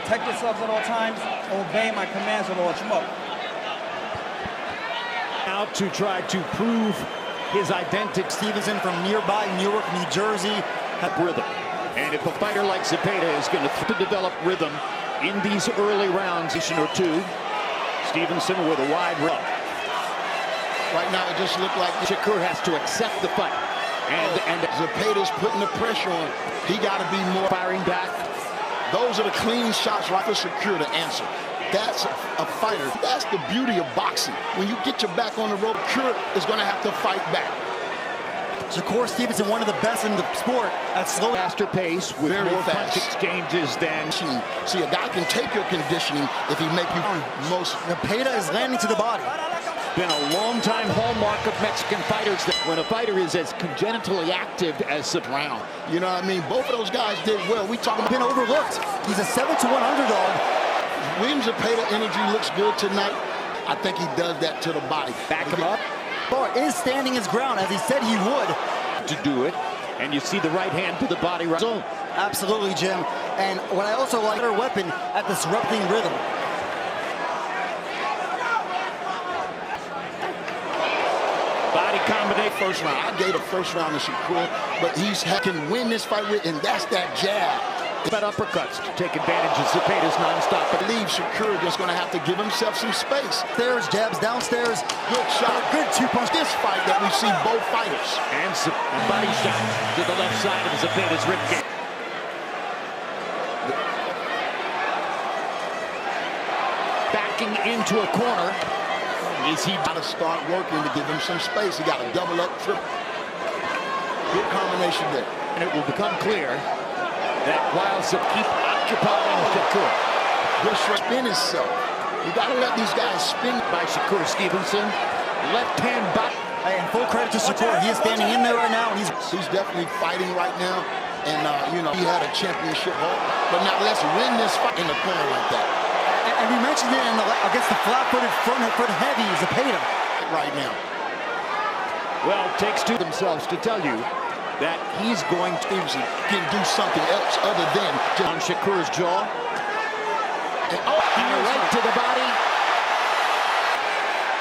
Protect yourselves at all times. Obey my commands at all times. Out to try to prove his identity. Stevenson from nearby Newark, New Jersey. Rhythm. And if a fighter like Zepeda is going to develop rhythm in these early rounds, or two, Stevenson with a wide run. Right now, it just looked like Shakur has to accept the fight. And Zepeda's putting the pressure on. He got to be more firing back. Those are the clean shots right for Shakur to answer. That's a fighter. That's the beauty of boxing. When you get your back on the rope, Shakur is going to have to fight back. Shakur Stevenson, one of the best in the sport at slow, faster pace with very more fast punch exchanges than. See, a guy can take your conditioning if he make you most. Zepeda is landing to the body. Been a long-time hallmark of Mexican fighters that when a fighter is as congenitally active as Brown. You know what I mean? Both of those guys did well. We talking about been overlooked. He's a 7-1 underdog. William Zepeda energy looks good tonight. I think he does that to the body. Back him up. Barr is standing his ground as he said he would. To do it, and you see the right hand to the body right zone. Absolutely, Jim. And what I also like, their weapon at disrupting rhythm. Body combination. First round. I gave the first round to Shakur, but can win this fight with, and that's that jab. But uppercuts to take advantage of Zepeda's nonstop. I believe Shakur just going to have to give himself some space. Stairs, jabs, downstairs. Good shot. Good two-punch. This fight that we see both fighters. And body shot to the left side of Zepeda's ribcage. Backing into a corner. Is he got to start working to give him some space? He got to double up, triple. Good combination there. And it will become clear that while keep occupying Shakur. Good spin himself. You got to let these guys spin. By Shakur Stevenson. Left hand back. Hey, and full credit to Shakur. He is standing in there right now. And he's definitely fighting right now. And, you know, he had a championship hope. But now let's win this fight in the corner like that. And we mentioned it against the flat-footed front heavy Zepeda. Right now. Well, it takes two themselves to tell you that he's going to can do something else other than on Shakur's jaw. And, right to the body.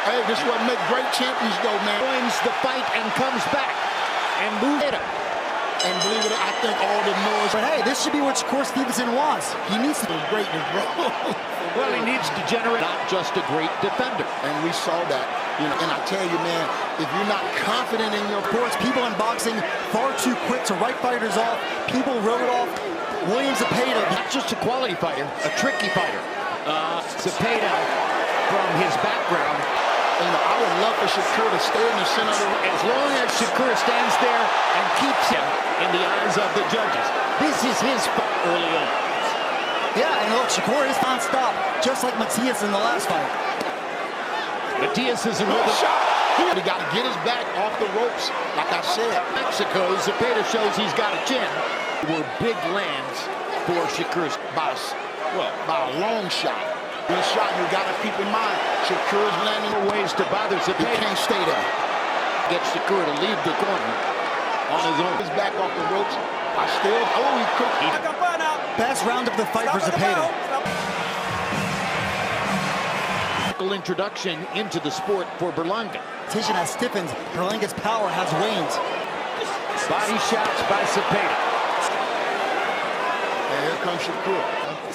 Hey, this is what make great champions go, man. Wins the fight and comes back and moves it up. And believe it, I think all the noise. But hey, this should be what Shakur Stevenson wants. He needs to be greatness, bro. Well, he needs to generate not just a great defender. And we saw that. You know, and I tell you, man, if you're not confident in your course, people in boxing far too quick to write fighters off. People wrote off William Zepeda. Not just a quality fighter, a tricky fighter. Zepeda, from his background. You know, I would love for Shakur to stay in the center of the ring. As long as Shakur stands there and keeps him in the eyes of the judges. This is his fight early on. Yeah, and look, Shakur is non-stop, just like Matias in the last fight. Matias is a good shot. He got to get his back off the ropes, like I said. Mexico, Zepeda shows he's got a chin. Were big lands for Shakur's boss. Well, by a long shot. Good shot, you got to keep in mind, Shakur's landing ways to bother Zepeda. He can't stay there. Get Shakur to leave the corner on his own. His back off the ropes. He cooked. Best round of the fight for Zepeda. Introduction into the sport for Berlanga. Competition has stiffened. Berlanga's power has waned. Body shots by Zepeda. And here comes Shakur.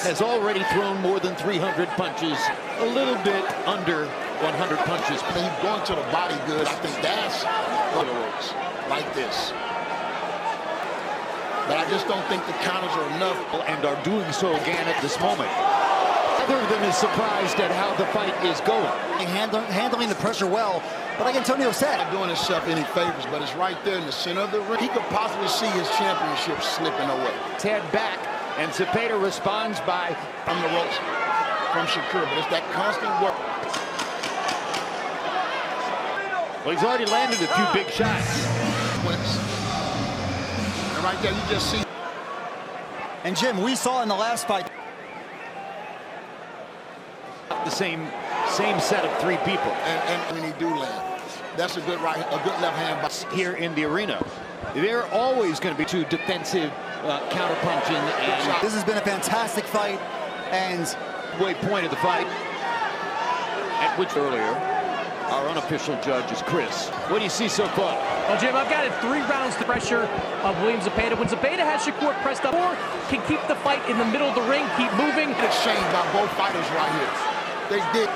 Has already thrown more than 300 punches. A little bit under 100 punches. He's going to the body good. I think that's like this. But I just don't think the counters are enough. And are doing so again at this moment. Other than is surprised at how the fight is going. Handling the pressure well. But like Antonio said, not doing himself any favors, but it's right there in the center of the ring. He could possibly see his championship slipping away. His head back, and Zepeda responds by on the ropes from Shakur, but it's that constant work. Well, he's already landed a few big shots. And right there, you just see. And Jim, we saw in the last fight the same set of three people. And when he do land, that's a good left hand. Here in the arena, they're always going to be two defensive counterpunching. And this has been a fantastic fight. And Way point of the fight, at which earlier, our unofficial judge is Chris. What do you see so far? Well, Jim, I've got it 3 rounds to pressure of William Zepeda. When Zepeda has Shakur pressed up, or can keep the fight in the middle of the ring, keep moving. Exchange by both fighters right here. They did.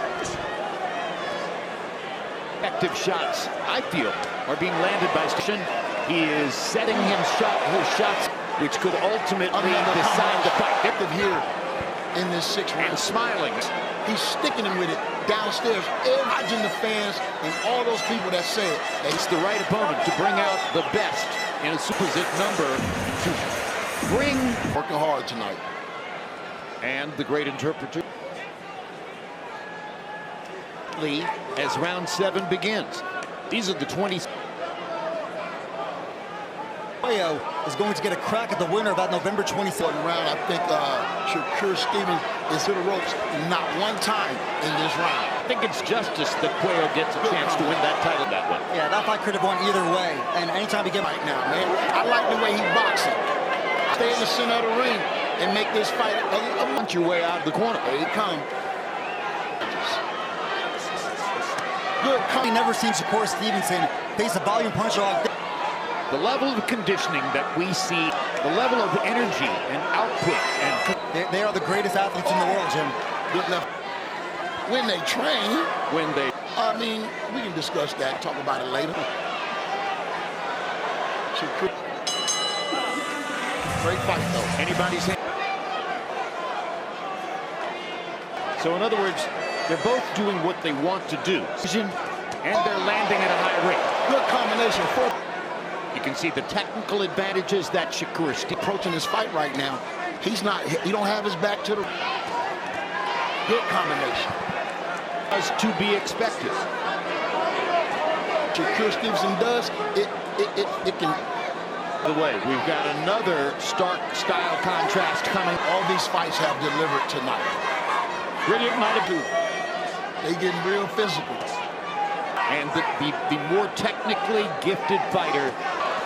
Effective shots, I feel, are being landed by Station. He is setting his shots, which could ultimately decide the fight. Here in this 6th round. And smiling. He's sticking him with it downstairs, edging the fans and all those people that say it. And It's the right opponent to bring out the best in a supposite number to bring. working hard tonight. And the great interpreter. As round 7 begins. These are the 20. is going to get a crack at the winner of that November 27th Round, I think Shakur Stevenson is to the ropes not one time in this round. I think it's justice that Cuello gets a chance to win that title that way. Yeah, that fight could have won either way. And anytime he gets Right now, man, I like the way he boxing. Stay in the center of the ring and make this fight Punch your way out of the corner. Here he come. Good. I've never seen Shakur Stevenson face a volume puncher like this. The level of conditioning that we see, the level of energy and output, and They are the greatest athletes in the world, Jim. Good left. When they train, when they I mean, we can discuss that, talk about it later. Shakur. Great fight, though. anybody's hand. So in other words, they're both doing what they want to do, and they're landing at a high rate. Good combination. You can see the technical advantages that Shakur is Approaching this fight right now, he don't have his back to the. Good combination. as to be expected. Shakur Stevenson does it can. By the way, we've got another stark style contrast coming. All these fights have delivered tonight. Brilliant might have been. They getting real physical. And the more technically gifted fighter,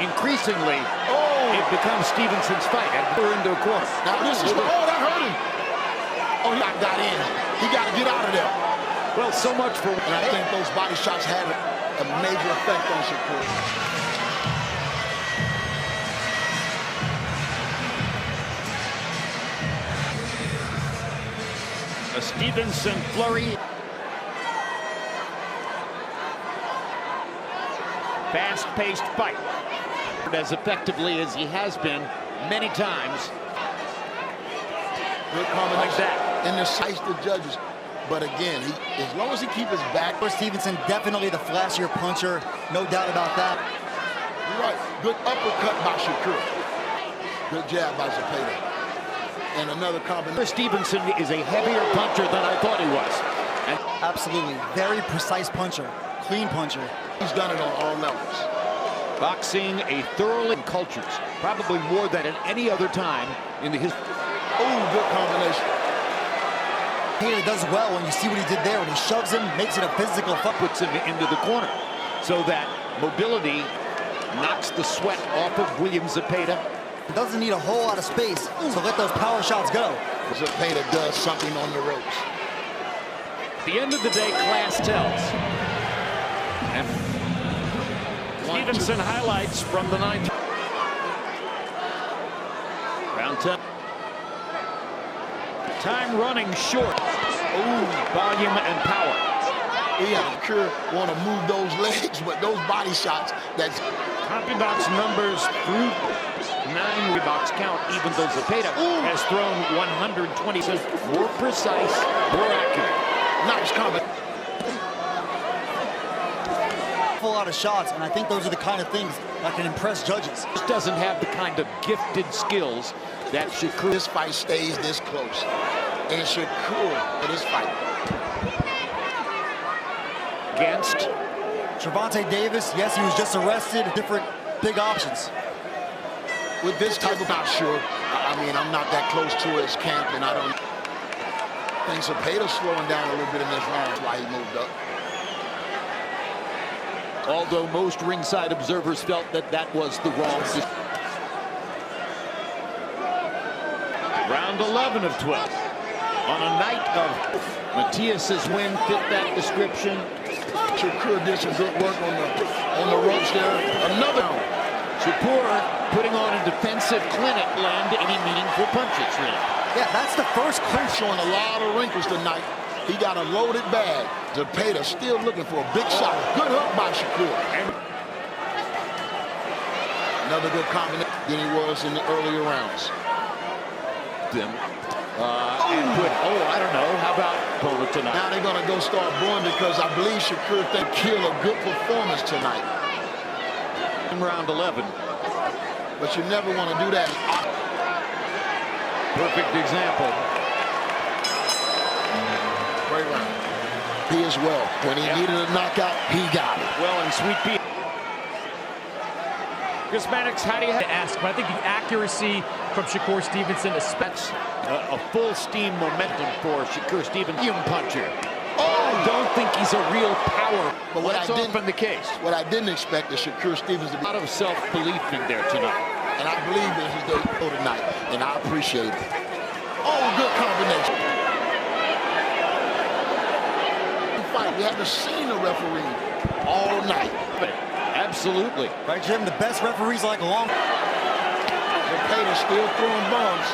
increasingly, it becomes Stevenson's fight. And we're into a corner. Now this is that hurt him. Oh, he got in. He got to get out of there. Well, so much for. And I think those body shots had a major effect on Shakur. A Stevenson flurry. Fast-paced fight. As effectively as he has been many times. Good combination Like that. in the sights of the judges. But again, as long as he keeps his back. Stevenson definitely the flashier puncher, no doubt about that. You're right. Good uppercut by Shakur. Good jab by Zepeda. And another combination. Stevenson is a heavier puncher than I thought he was. And Absolutely, very precise puncher, clean puncher. He's done it on all levels. boxing a thoroughly cultures, probably more than at any other time in the history. Oh, good combination. He does well when you see what he did there. When he shoves him, makes it a physical fight. Puts him into the corner so that mobility knocks the sweat off of William Zepeda. Doesn't need a whole lot of space, so let those power shots go. Zepeda does something on the ropes. At the end of the day, class tells. And Stevenson highlights from the 9th. Round 10. Time running short. Ooh, volume and power. Yeah, Shakur want to move those legs, but those body shots, that's CompuBox numbers through 9 box count, even though Zepeda has thrown 120, more precise, more accurate. nice comment. A whole lot of shots, and I think those are the kind of things that can impress judges. Just doesn't have the kind of gifted skills that Shakur. This fight stays this close. And Shakur, for this fight. Against Gervonta Davis, yes, he was just arrested. Different big options. With this type of, not sure. I mean, I'm not that close to his camp, and I don't think Zepeda's slowing down a little bit in this round. That's why he moved up. although most ringside observers felt that that was the wrong decision. Round 11 of 12. On a night of Matias's win fit that description. Shakur did some good work on the ropes there. Another. Shakur putting on a defensive clinic, land any meaningful punches, really. Yeah, that's the first clinch. Showing a lot of wrinkles tonight. He got a loaded bag. Zepeda still looking for a big shot. Good hook by Shakur. Another good combination than he was in the earlier rounds. I don't know. How about Bola tonight? Now they're going to go start booing because I believe Shakur think kill a good performance tonight. In round 11. But you never want to do that. Perfect example. Great round. He as well. When he needed a knockout, he got it. Well, and Sweet Pea. Chris Mannix, how do you have To ask, but I think the accuracy from Shakur Stevenson, especially a full steam momentum for Shakur Stevenson? Puncher. I don't think he's a real power. But what that's often the case. What I didn't expect is Shakur Stevenson to be. A lot of self-belief in there tonight. And I believe in his day tonight. And I appreciate it. Oh, good combination. Fight. We haven't seen the referee all night. Absolutely. Right, Jim? The best referees like long. Zepeda still throwing bombs.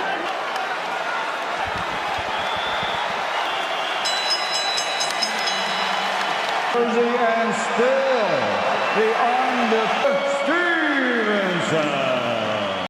And still the undefeated